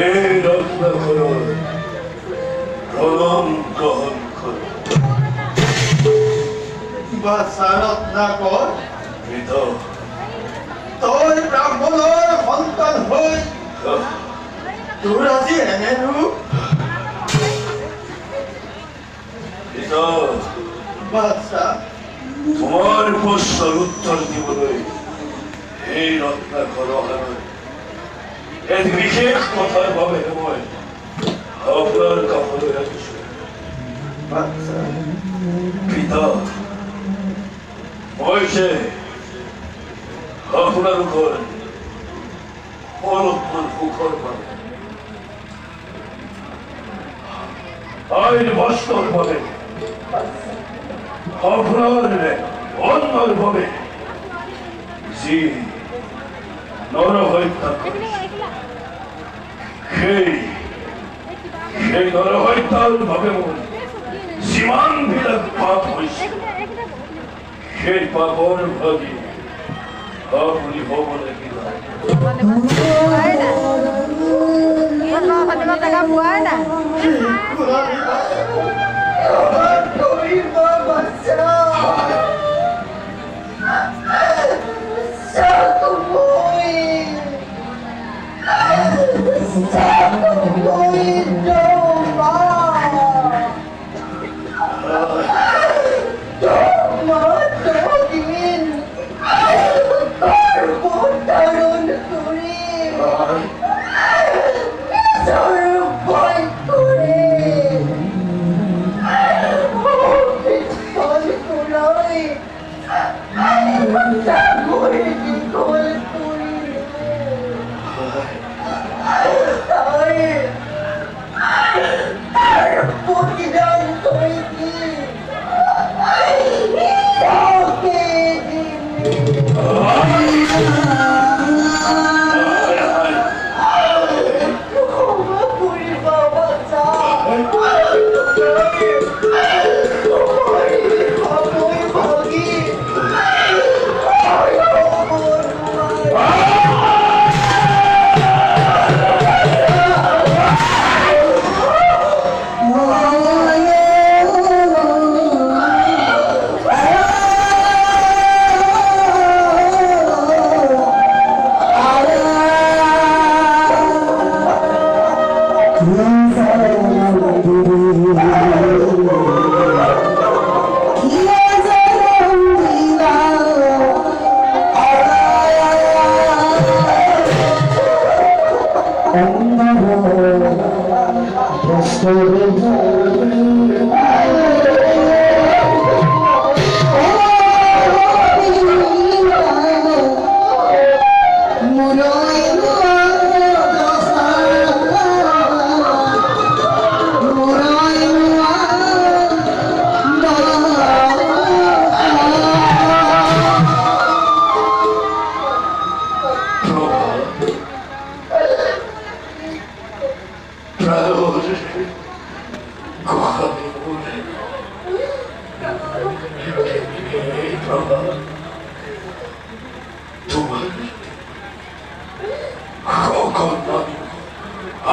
এই রত্নাকর প্রণাম গ্রহণ কর। বাছা রত্নাকর, মৃত তই ব্ৰাহ্মণৰ সন্তান হৈ তোৰ আজি এনে ৰূপ। মৃত বাছা, তোমার প্রশ্নের উত্তর দিবলৈ এই রত্নাকর অহারই এক বিশেষ কথার ভাবে মই আপনার কাপড়ে আসিছো। বাছা, পিতা, মই যে আপনার উপর অলপমান সুখর পাবে আইন বাস্তব পাবে আপনার অন্যর ভাবে জি নর হত্যা করে সেই নর হত্যার ভাবে সীমান বিলাক পাপ হয়েছে। সেই পাপর ভাবি আপনি ভবনে গেলাম।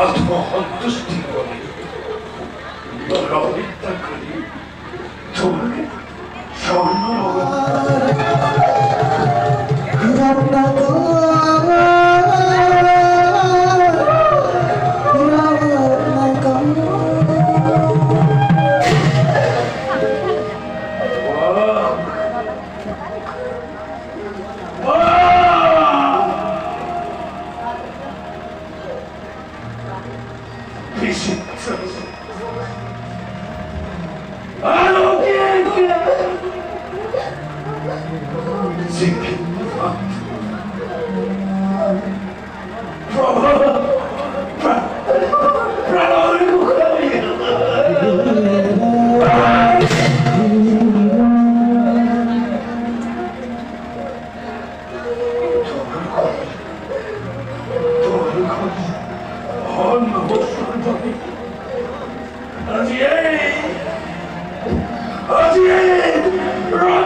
আত্মসন্তুষ্টি করে হত্যা করি তোমাকে স্বর্ণ Run,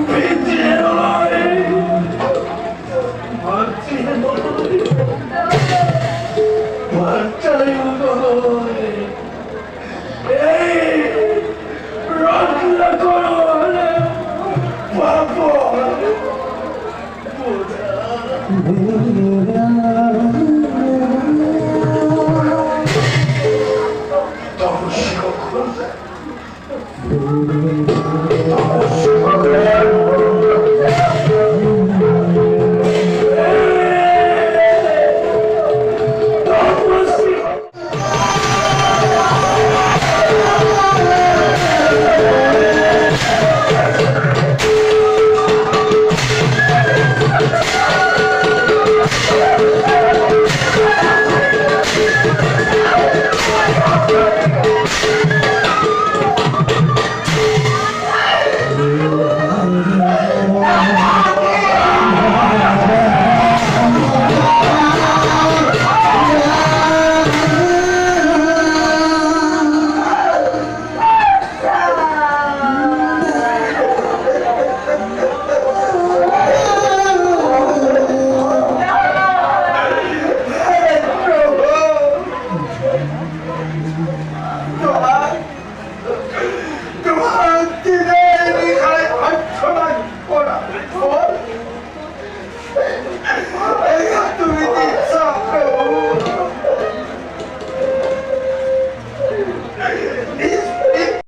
পিতৃ নয় মাতৃ নয় বাচ্চাই নয় এই রক্ষা করো বাবা তপস্যা